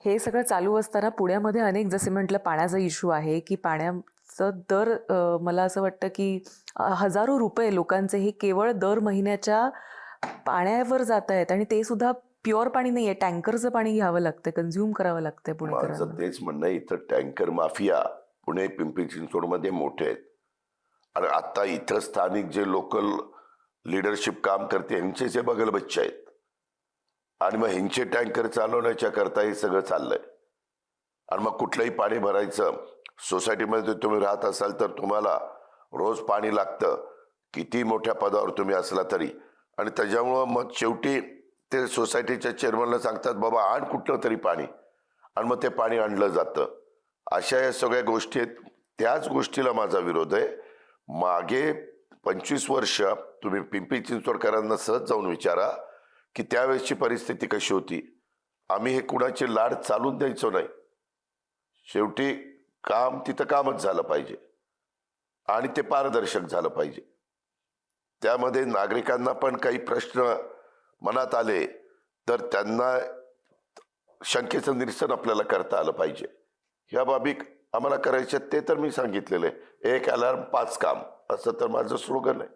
हे सगळं चालू असताना पुण्यामध्ये अनेक जसे म्हटलं पाण्याचा इश्यू आहे की पाण्याचं दर मला असं वाटतं की हजारो रुपये लोकांचे हे केवळ दर महिन्याच्या पाण्यावर जात आहेत आणि ते सुद्धा प्युअर पाणी नाहीये, टँकरचं पाणी घ्यावं लागतं, कन्झ्युम करावं लागतंय माझं पुणेकरांना. तेच म्हणणं आहे, इथं टँकर माफिया पुणे पिंपरी चिंचवडमध्ये मोठे आहेत. आणि आता इथं स्थानिक जे लोकल लिडरशिप काम करते ह्यांचे जे बगल बच्चे आहेत आणि मग ह्यांचे टँकर चालवण्याच्या करता हे सगळं चाललंय. आणि मग कुठलंही पाणी भरायचं, सोसायटीमध्ये तुम्ही राहत असाल तर तुम्हाला रोज पाणी लागतं, किती मोठ्या पदावर तुम्ही असला तरी. आणि त्याच्यामुळं मग शेवटी ते सोसायटीच्या चेअरमनला सांगतात बाबा आण कुठलं तरी पाणी, आणि मग ते पाणी आणलं जातं. अशा या सगळ्या गोष्टी आहेत. त्याच गोष्टीला माझा विरोध आहे. मागे 25 वर्ष तुम्ही पिंपरी चिंचवडकरांना सहज जाऊन विचारा की त्यावेळेसची परिस्थिती कशी होती. आम्ही हे कुणाचे लाड चालून द्यायचो नाही. शेवटी काम तिथं कामच झालं पाहिजे आणि ते पारदर्शक झालं पाहिजे. त्यामध्ये नागरिकांना पण काही प्रश्न मनात आले तर त्यांना शंकेचं निरसन आपल्याला करता आलं पाहिजे. ह्या बाबी आम्हाला करायच्या ते तर मी सांगितलेलं आहे. एक अलार्म 5 काम असं तर माझं स्लोगन आहे.